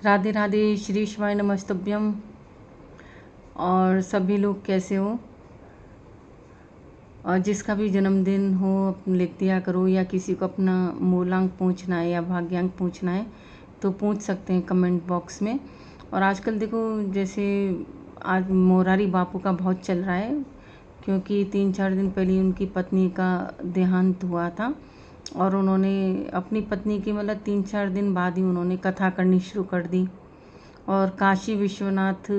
राधे राधे, श्री शिवाय नमस्तुभ्यम। और सभी लोग कैसे हो? और जिसका भी जन्मदिन हो लिख दिया करो, या किसी को अपना मूलांक पूछना है या भाग्यांक पूछना है तो पूछ सकते हैं कमेंट बॉक्स में। और आजकल देखो, जैसे आज मोरारी बापू का बहुत चल रहा है, क्योंकि 3-4 दिन पहले उनकी पत्नी का देहांत हुआ था। और उन्होंने अपनी पत्नी की मतलब 3-4 दिन बाद ही उन्होंने कथा करनी शुरू कर दी। और काशी विश्वनाथ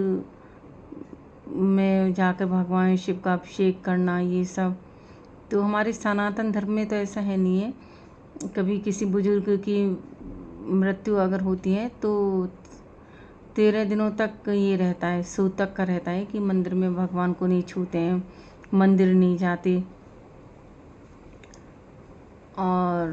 में जाकर भगवान शिव का अभिषेक करना, ये सब तो हमारे सनातन धर्म में तो ऐसा है नहीं है। कभी किसी बुजुर्ग की मृत्यु अगर होती है तो 13 दिनों तक ये रहता है, सूतक का रहता है कि मंदिर में भगवान को नहीं छूते हैं, मंदिर नहीं जाते। और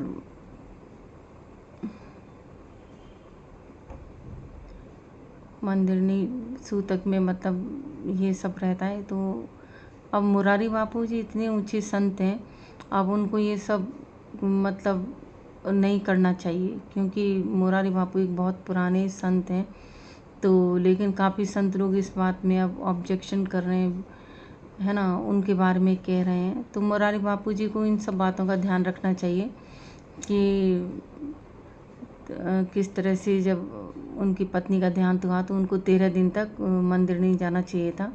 मंदिर नहीं, सूतक में मतलब ये सब रहता है। तो अब मुरारी बापू जी इतने ऊंचे संत हैं, अब उनको ये सब मतलब नहीं करना चाहिए, क्योंकि मुरारी बापू एक बहुत पुराने संत हैं। तो लेकिन काफ़ी संत लोग इस बात में अब ऑब्जेक्शन कर रहे हैं, है ना, उनके बारे में कह रहे हैं। तो मुरारी बापू जी को इन सब बातों का ध्यान रखना चाहिए कि किस तरह से जब उनकी पत्नी का देहांत हुआ तो उनको 13 दिन तक मंदिर नहीं जाना चाहिए था।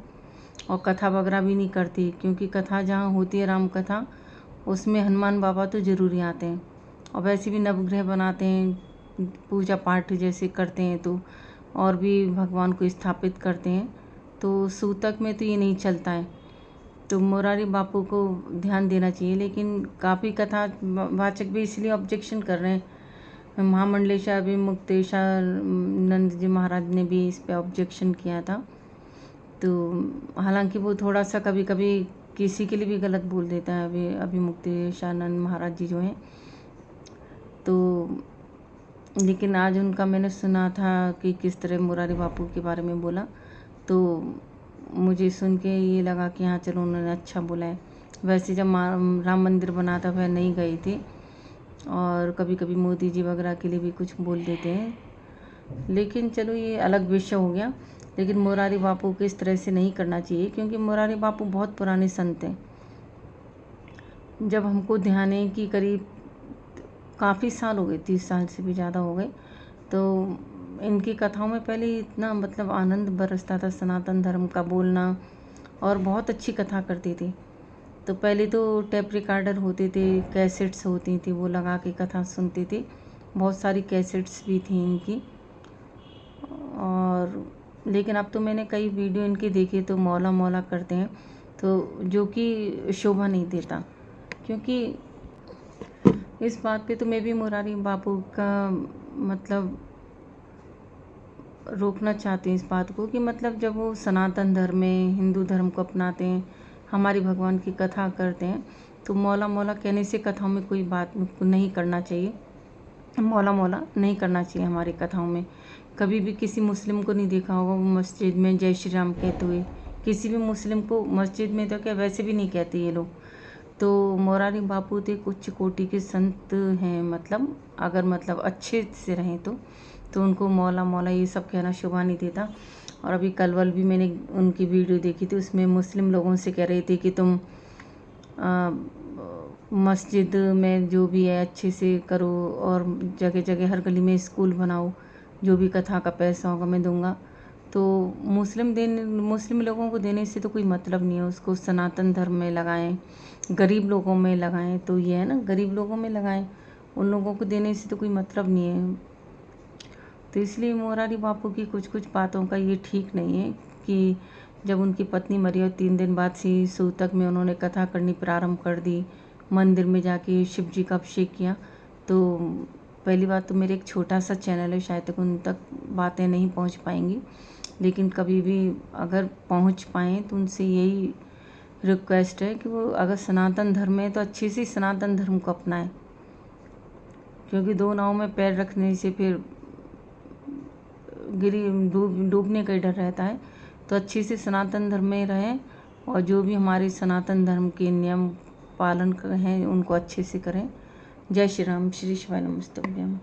और कथा वगैरह भी नहीं करती, क्योंकि कथा जहाँ होती है राम कथा, उसमें हनुमान बाबा तो ज़रूरी आते हैं। और वैसे भी नवग्रह बनाते हैं, पूजा पाठ जैसे करते हैं, तो और भी भगवान को स्थापित करते हैं। तो सूतक में तो ये नहीं चलता है। तो मुरारी बापू को ध्यान देना चाहिए। लेकिन काफ़ी कथा वाचक भी इसलिए ऑब्जेक्शन कर रहे हैं। महामंडलेश्वर विमुक्तेश्वर जी महाराज ने भी इस पे ऑब्जेक्शन किया था। तो हालांकि वो थोड़ा सा कभी कभी किसी के लिए भी गलत बोल देता है अभिमुक्तेशानंद महाराज जी जो हैं। तो लेकिन आज उनका मैंने सुना था कि किस तरह मुरारी बापू के बारे में बोला, तो मुझे सुन के ये लगा कि हाँ चलो उन्होंने अच्छा बोला है। वैसे जब राम मंदिर बना था वह नहीं गई थी, और कभी कभी मोदी जी वगैरह के लिए भी कुछ बोल देते हैं। लेकिन चलो ये अलग विषय हो गया। लेकिन मुरारी बापू को इस तरह से नहीं करना चाहिए, क्योंकि मुरारी बापू बहुत पुराने संत हैं। जब हमको ध्यान है कि करीब काफ़ी साल हो गए, 30 साल से भी ज़्यादा हो गए, तो इनकी कथाओं में पहले इतना मतलब आनंद बरसता था, सनातन धर्म का बोलना, और बहुत अच्छी कथा करती थी। तो पहले तो टेप रिकॉर्डर होते थे, कैसेट्स होती थी, वो लगा के कथा सुनते थे। बहुत सारी कैसेट्स भी थी इनकी। और लेकिन अब तो मैंने कई वीडियो इनके देखे तो मौला मौला करते हैं, तो जो कि शोभा नहीं देता। क्योंकि इस बात पे तो मैं भी मुरारी बापू का मतलब रोकना चाहती हूँ इस बात को, कि मतलब जब वो सनातन धर्म में हिंदू धर्म को अपनाते हैं, हमारी भगवान की कथा करते हैं, तो मौला मौला कहने से कथाओं में कोई बात नहीं करना चाहिए। मौला मौला नहीं करना चाहिए हमारी कथाओं में। कभी भी किसी मुस्लिम को नहीं देखा होगा वो मस्जिद में जय श्री राम कहते हुए। किसी भी मुस्लिम को मस्जिद में तो क्या वैसे भी नहीं कहते ये लोग। तो मुरारी बापू तो एक उच्च कोटि के संत हैं, मतलब अगर मतलब अच्छे से रहें तो उनको मौला मौला ये सब कहना शोभा नहीं देता। और अभी कल भी मैंने उनकी वीडियो देखी थी, उसमें मुस्लिम लोगों से कह रहे थे कि तुम मस्जिद में जो भी है अच्छे से करो, और जगह जगह हर गली में स्कूल बनाओ, जो भी कथा का पैसा होगा मैं दूंगा। तो मुस्लिम लोगों को देने से तो कोई मतलब नहीं है, उसको सनातन धर्म में लगाएं, गरीब लोगों में लगाएं। तो ये है ना, गरीब लोगों में लगाएं, उन लोगों को देने से तो कोई मतलब नहीं है। तो इसलिए मुरारी बापू की कुछ कुछ बातों का ये ठीक नहीं है कि जब उनकी पत्नी मरी और 3 दिन बाद से सूतक में उन्होंने कथा करनी प्रारंभ कर दी, मंदिर में जाके शिव जी का अभिषेक किया। तो पहली बात तो मेरे एक छोटा सा चैनल है, शायद तक उन तक बातें नहीं पहुंच पाएंगी, लेकिन कभी भी अगर पहुंच पाएँ तो उनसे यही रिक्वेस्ट है कि वो अगर सनातन धर्म है तो अच्छे से सनातन धर्म को अपनाएं, क्योंकि 2 नाव में पैर रखने से फिर डूबने का डर रहता है। तो अच्छे से सनातन धर्म में रहें, और जो भी हमारे सनातन धर्म के नियम पालन हैं उनको अच्छे से करें। जय श्री राम, श्री शिवाय नमस्तुभ्यम।